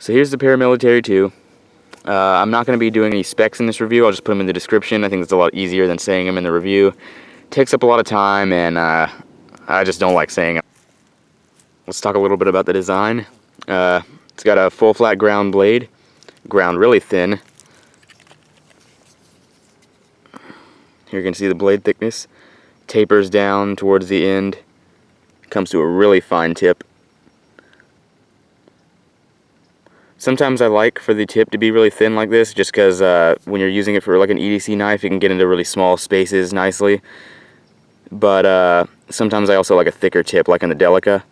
So here's the Paramilitary 2. I'm not going to be doing any specs in this review. I'll just put them in the description. I think it's a lot easier than saying them in the review. It takes up a lot of time, and I just don't like saying them. Let's talk a little bit about the design. It's got a full flat ground blade, ground really thin. Here you can see the blade thickness. Tapers down towards the end. Comes to a really fine tip. Sometimes I like for the tip to be really thin like this, just because when you're using it for like an EDC knife, you can get into really small spaces nicely. But sometimes I also like a thicker tip, like in the Delica.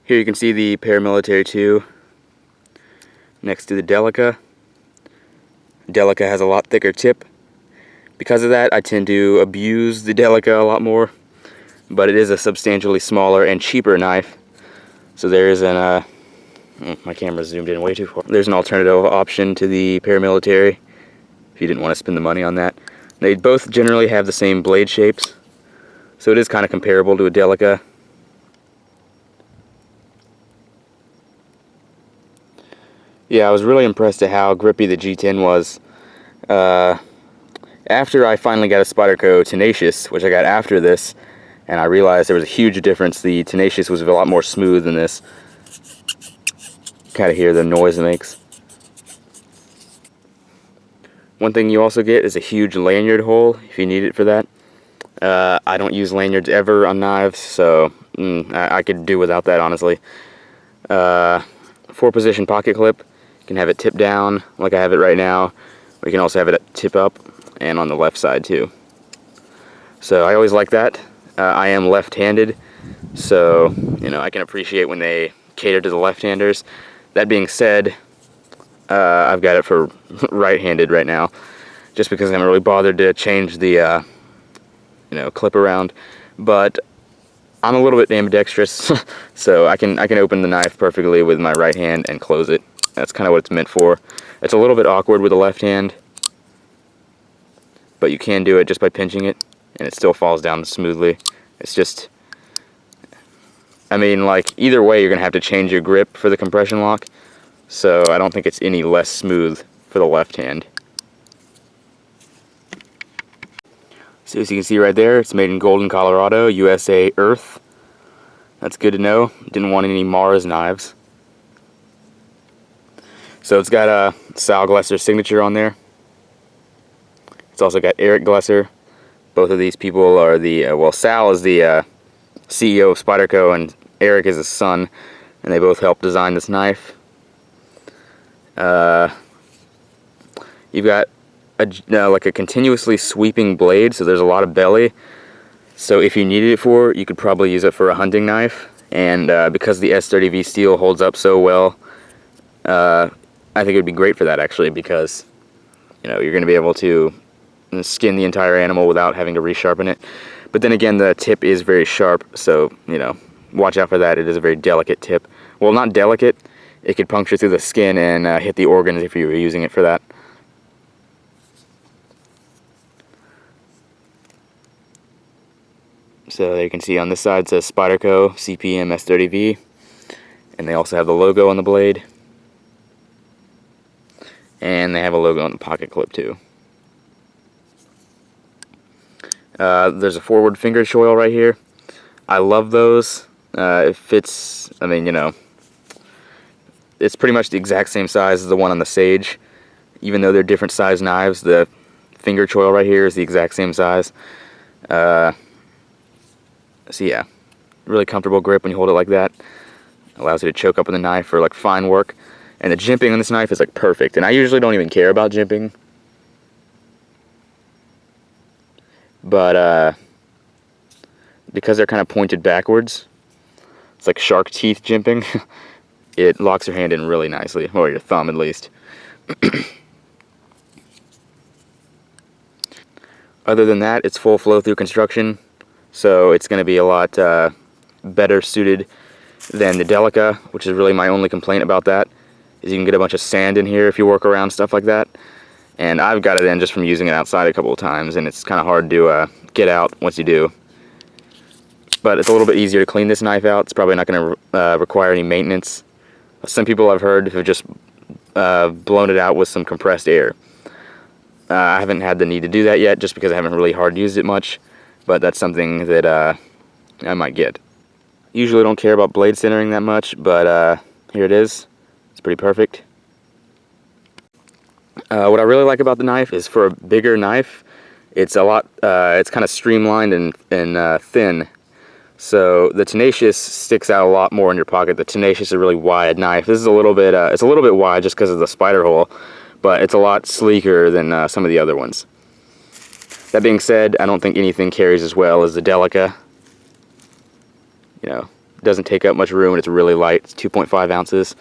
Here you can see the Paramilitary 2 next to the Delica. Delica has a lot thicker tip. Because of that, I tend to abuse the Delica a lot more. But it is a substantially smaller and cheaper knife. So there is an my camera's zoomed in way too far. There's an alternative option to the Paramilitary if you didn't want to spend the money on that. They both generally have the same blade shapes, so it is kind of comparable to a Delica. Yeah, I was really impressed at how grippy the G10 was. After I finally got a Spyderco Tenacious, which I got after this, and I realized there was a huge difference. The Tenacious was a lot more smooth than this. Kind of hear the noise it makes. One thing you also get is a huge lanyard hole if you need it for that. I don't use lanyards ever on knives, so I could do without that, honestly. 4-position pocket clip. You can have it tip down like I have it right now, or you can also have it tip up and on the left side too. So I always like that. I am left-handed, so I can appreciate when they cater to the left-handers. That being said, I've got it for right-handed right now, just because I haven't really bothered to change the clip around. But I'm a little bit ambidextrous, so I can open the knife perfectly with my right hand and close it. That's kind of what it's meant for. It's a little bit awkward with the left hand, but you can do it just by pinching it, and it still falls down smoothly. It's just, either way, you're going to have to change your grip for the compression lock, so I don't think it's any less smooth for the left hand. So as you can see right there, it's made in Golden, Colorado, USA Earth. That's good to know. Didn't want any Mars knives. So it's got a Sal Glesser signature on there. It's also got Eric Glesser. Both of these people are the, Sal is the CEO of Spyderco, and Eric is his son, and they both helped design this knife. You've got like a continuously sweeping blade, so there's a lot of belly. So if you needed it for, you could probably use it for a hunting knife. And because the S30V steel holds up so well, I think it would be great for that, actually, because you're going to be able to skin the entire animal without having to resharpen it. But then again, the tip is very sharp, so watch out for that. It is a very delicate tip. Well, not delicate. It could puncture through the skin and hit the organs if you were using it for that. So there you can see on this side it says Spyderco CPM S30V, and they also have the logo on the blade, and they have a logo on the pocket clip too. There's a forward finger choil right here. I love those. It fits, it's pretty much the exact same size as the one on the Sage. Even though they're different size knives, the finger choil right here is the exact same size. So yeah, really comfortable grip when you hold it like that. Allows you to choke up with the knife for like fine work. And the jimping on this knife is like perfect. And I usually don't even care about jimping, but because they're kind of pointed backwards, it's like shark teeth jimping. It locks your hand in really nicely, or your thumb at least. Other than that, it's full flow through construction, so it's going to be a lot better suited than the Delica, which is really my only complaint about that, is you can get a bunch of sand in here if you work around stuff like that. And I've got it in just from using it outside a couple of times, and it's kind of hard to get out once you do. But it's a little bit easier to clean this knife out. It's probably not going to require any maintenance Some people I've heard have just blown it out with some compressed air. I haven't had the need to do that yet, just because I haven't really hard used it much, but that's something that I might get. Usually don't care about blade centering that much, but here it is. It's pretty perfect. What I really like about the knife is, for a bigger knife, it's it's kind of streamlined and thin. So the Tenacious sticks out a lot more in your pocket. The Tenacious is a really wide knife. This is it's a little bit wide just because of the spider hole, but it's a lot sleeker than some of the other ones. That being said, I don't think anything carries as well as the Delica. You know, it doesn't take up much room, and it's really light. It's 2.5 ounces.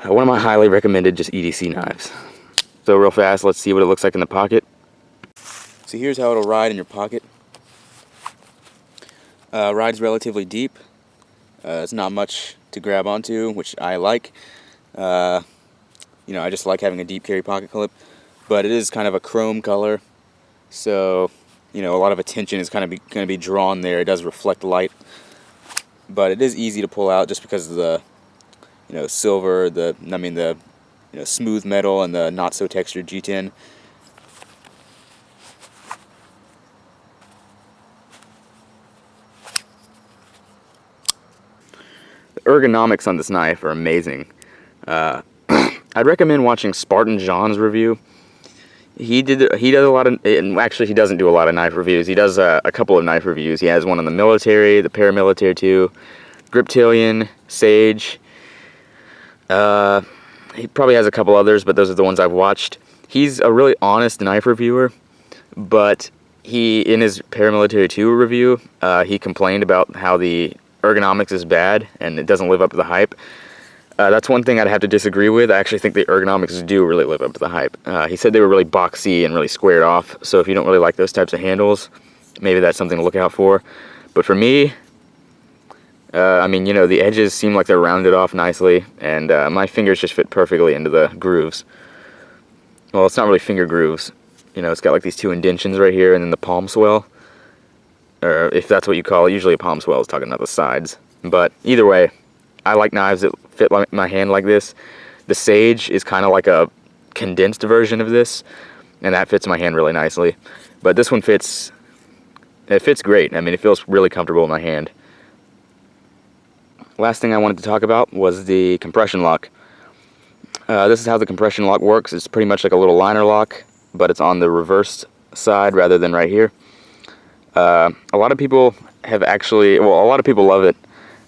One of my highly recommended just EDC knives. So real fast, let's see what it looks like in the pocket. So here's how it'll ride in your pocket. Rides relatively deep. It's not much to grab onto, which I like. You know, I just like having a deep carry pocket clip, but it is kind of a chrome color, so you know, a lot of attention is kind of going to be drawn there. It does reflect light, but it is easy to pull out just because of the, you know, silver, the smooth metal, and the not so textured G10. The ergonomics on this knife are amazing. I'd recommend watching Spartan Jean's review. He does a lot of, actually he doesn't do a lot of knife reviews. He does a couple of knife reviews. He has one on the military, the paramilitary too, Griptilian, Sage. He probably has a couple others, but those are the ones I've watched. He's a really honest knife reviewer, but in his paramilitary 2 review, he complained about how the ergonomics is bad and it doesn't live up to the hype. That's one thing I'd have to disagree with. I actually think the ergonomics do really live up to the hype. He said they were really boxy and really squared off, so if you don't really like those types of handles, maybe that's something to look out for. But for me, I mean, you know, the edges seem like they're rounded off nicely, and my fingers just fit perfectly into the grooves. Well, it's not really finger grooves. You know, it's got like these 2 indentions right here, and then the palm swell. Or if that's what you call it, usually a palm swell is talking about the sides. But either way, I like knives that fit like my hand like this. The Sage is kind of like a condensed version of this, and that fits my hand really nicely. But this one fits great. I mean, it feels really comfortable in my hand. Last thing I wanted to talk about was the compression lock. This is how the compression lock works. It's pretty much like a little liner lock, but it's on the reversed side rather than right here. A lot of people have a lot of people love it,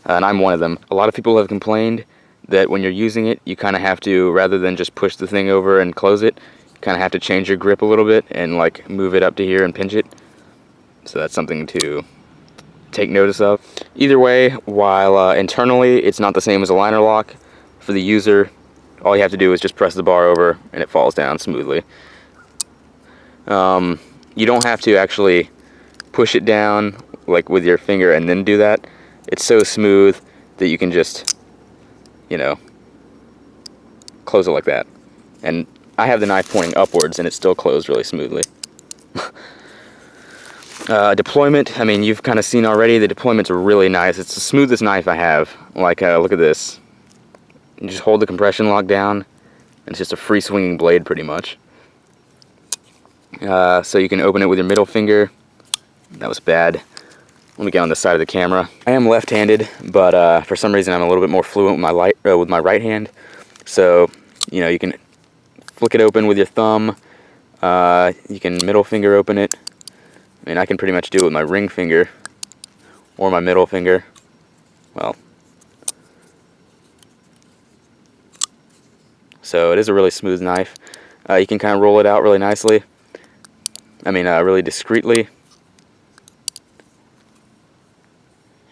and I'm one of them. A lot of people have complained that when you're using it, you kind of have to, rather than just push the thing over and close it, you kind of have to change your grip a little bit and like move it up to here and pinch it. So that's something to take notice of. Either way, while internally it's not the same as a liner lock, for the user, all you have to do is just press the bar over and it falls down smoothly. You don't have to actually push it down like with your finger and then do that. It's so smooth that you can just, you know, close it like that. And I have the knife pointing upwards and it's still closed really smoothly. Deployment, I mean, you've kind of seen already, the deployments are really nice. It's the smoothest knife I have. Like, look at this. You just hold the compression lock down, and it's just a free swinging blade pretty much. So you can open it with your middle finger. That was bad. Let me get on this side of the camera. I am left-handed, but for some reason I'm a little bit more fluent with my right hand. So, you know, you can flick it open with your thumb. You can middle finger open it. I mean, I can pretty much do it with my ring finger or my middle finger. Well, so it is a really smooth knife. You can kind of roll it out really nicely. I mean, really discreetly.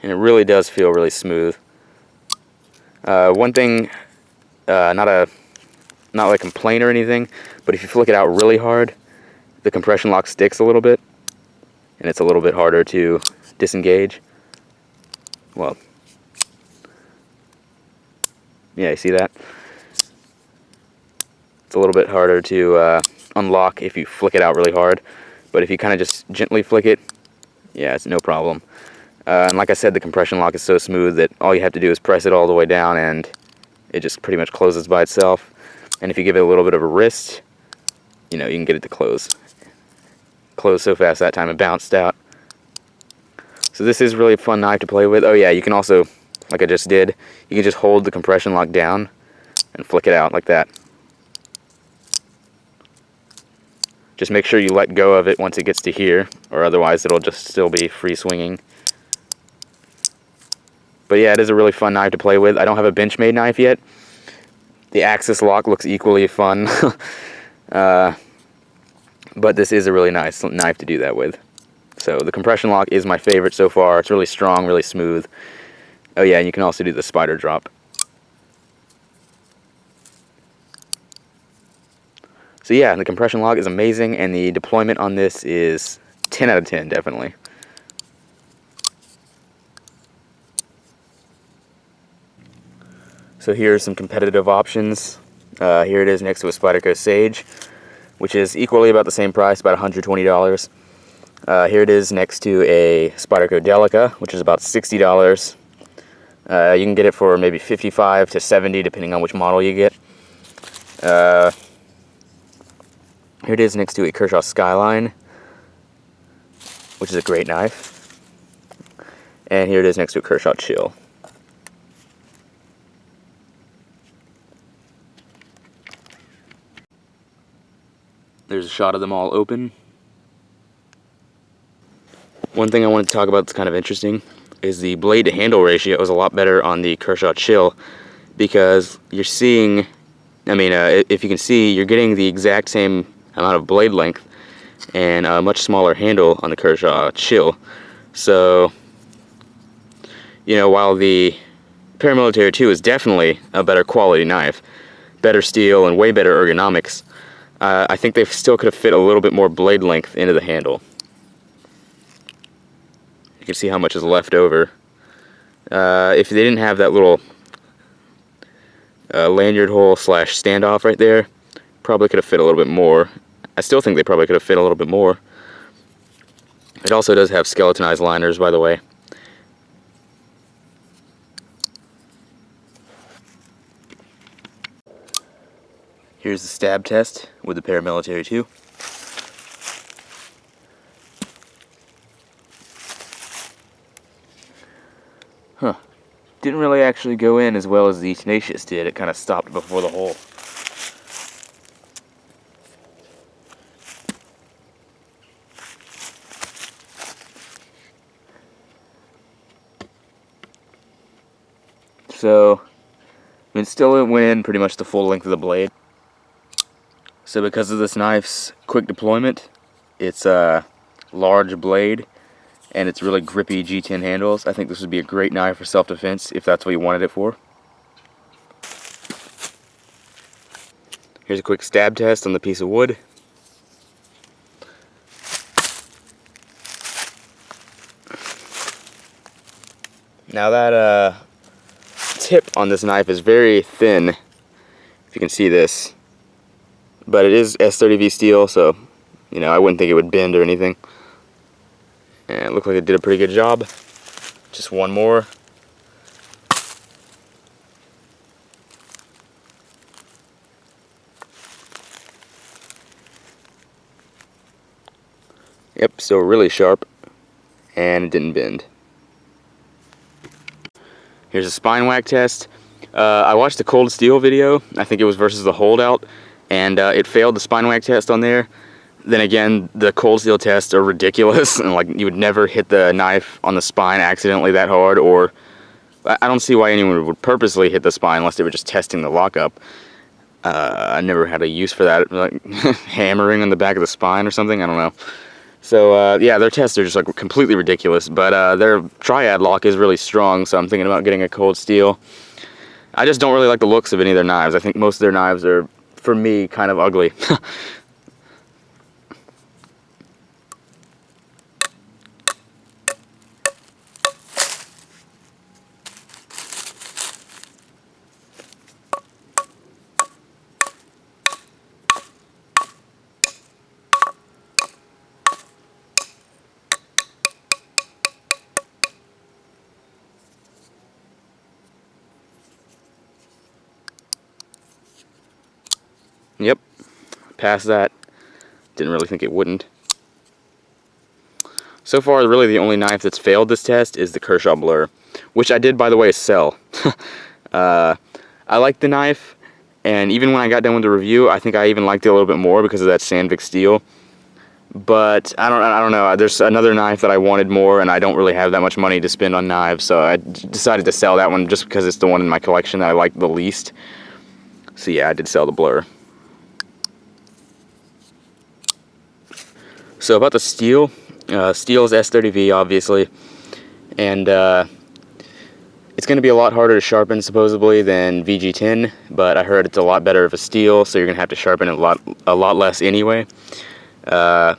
And it really does feel really smooth. One thing, not like a complaint or anything, but if you flick it out really hard, the compression lock sticks a little bit, and it's a little bit harder to disengage. Well, yeah, you see that? It's a little bit harder to unlock if you flick it out really hard, but if you kind of just gently flick it, yeah, it's no problem. And like I said, the compression lock is so smooth that all you have to do is press it all the way down and it just pretty much closes by itself. And if you give it a little bit of a wrist, you know, you can get it to close. Closed so fast that time it bounced out. So this is really a fun knife to play with. Oh yeah, you can also, like I just did, you can just hold the compression lock down and flick it out like that. Just make sure you let go of it once it gets to here, or otherwise it'll just still be free swinging. But yeah, it is a really fun knife to play with. I don't have a Benchmade knife yet. The Axis lock looks equally fun. But this is a really nice knife to do that with. So the compression lock is my favorite so far. It's really strong, really smooth. Oh yeah, and you can also do the spider drop. So yeah, the compression lock is amazing, and the deployment on this is 10 out of 10, definitely. So here are some competitive options. Here it is next to a Spyderco Sage, which is equally about the same price, about $120. Here it is next to a Spyderco Delica, which is about $60. You can get it for maybe $55 to $70, depending on which model you get. Here it is next to a Kershaw Skyline, which is a great knife. And here it is next to a Kershaw Chill. There's a shot of them all open. One thing I wanted to talk about that's kind of interesting is the blade to handle ratio is a lot better on the Kershaw Chill, because you're seeing, if you can see, you're getting the exact same amount of blade length and a much smaller handle on the Kershaw Chill. So, you know, while the Paramilitary 2 is definitely a better quality knife, better steel and way better ergonomics, I think they still could have fit a little bit more blade length into the handle. You can see how much is left over. If they didn't have that little lanyard hole slash standoff right there, probably could have fit a little bit more. I still think they probably could have fit a little bit more. It also does have skeletonized liners, by the way. Here's the stab test with the Paramilitary 2. Huh. Didn't really actually go in as well as the Tenacious did. It kind of stopped before the hole. So, it still went in pretty much the full length of the blade. So because of this knife's quick deployment, it's a large blade, and it's really grippy G10 handles, I think this would be a great knife for self-defense if that's what you wanted it for. Here's a quick stab test on the piece of wood. Now that tip on this knife is very thin, if you can see this, but it is S30V steel, so you know, I wouldn't think it would bend or anything. And it looked like it did a pretty good job. Just one more. Yep, still really sharp, and it didn't bend. Here's a spine whack test. I watched the cold steel video, I think it was versus the holdout, and it failed the spine whack test on there. Then again, the cold steel tests are ridiculous, and like you would never hit the knife on the spine accidentally that hard, or I don't see why anyone would purposely hit the spine unless they were just testing the lockup. I never had a use for that, like hammering on the back of the spine or something, I don't know. So yeah, their tests are just like completely ridiculous, but their triad lock is really strong, so I'm thinking about getting a cold steel. I just don't really like the looks of any of their knives. I think most of their knives are, for me, kind of ugly. pass that. Didn't really think it wouldn't. So far, really the only knife that's failed this test is the Kershaw Blur, which I did, by the way, sell. I like the knife, and even when I got done with the review, I think I even liked it a little bit more because of that Sandvik steel. But I don't know. There's another knife that I wanted more, and I don't really have that much money to spend on knives, so I decided to sell that one just because it's the one in my collection that I like the least. So yeah, I did sell the Blur. So about the steel. Steel is S30V, obviously, and it's going to be a lot harder to sharpen, supposedly, than VG10, but I heard it's a lot better of a steel, so you're going to have to sharpen it a lot less anyway. So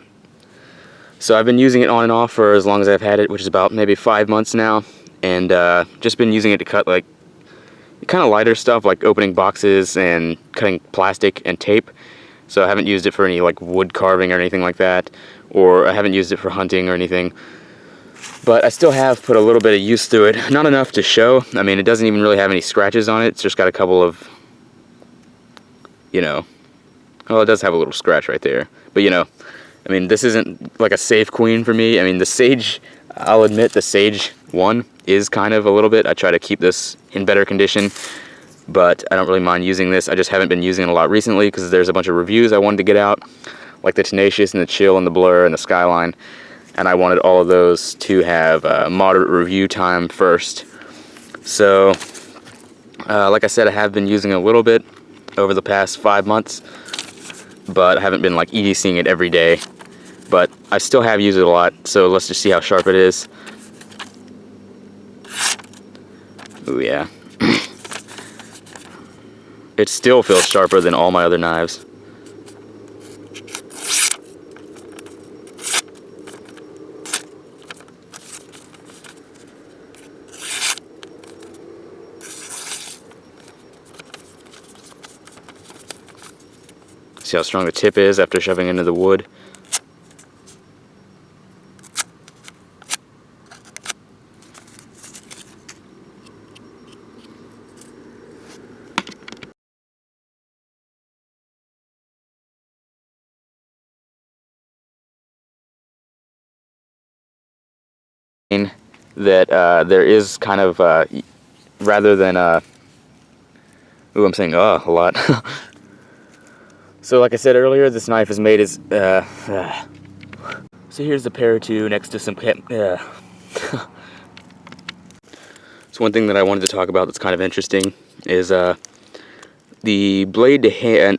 I've been using it on and off for as long as I've had it, which is about maybe 5 months now, and just been using it to cut like kind of lighter stuff, like opening boxes and cutting plastic and tape. So I haven't used it for any like wood carving or anything like that, or I haven't used it for hunting or anything. But I still have put a little bit of use to it. Not enough to show. I mean, it doesn't even really have any scratches on it. It's just got a couple of, you know, well, it does have a little scratch right there. But, you know, I mean, this isn't like a safe queen for me. I mean, the Sage, I'll admit the Sage 1 is kind of a little bit. I try to keep this in better condition, but I don't really mind using this. I just haven't been using it a lot recently because there's a bunch of reviews I wanted to get out, like the Tenacious and the Chill and the Blur and the Skyline, and I wanted all of those to have moderate review time first. So, like I said, I have been using it a little bit over the past 5 months, but I haven't been like EDCing it every day. But I still have used it a lot, so let's just see how sharp it is. Ooh, yeah. It still feels sharper than all my other knives. See how strong the tip is after shoving into the wood. That there is kind of, rather than, ooh, I'm saying a lot. So like I said earlier, this knife is made as, so here's the Para 2 next to some, So one thing that I wanted to talk about that's kind of interesting is, the blade to hand,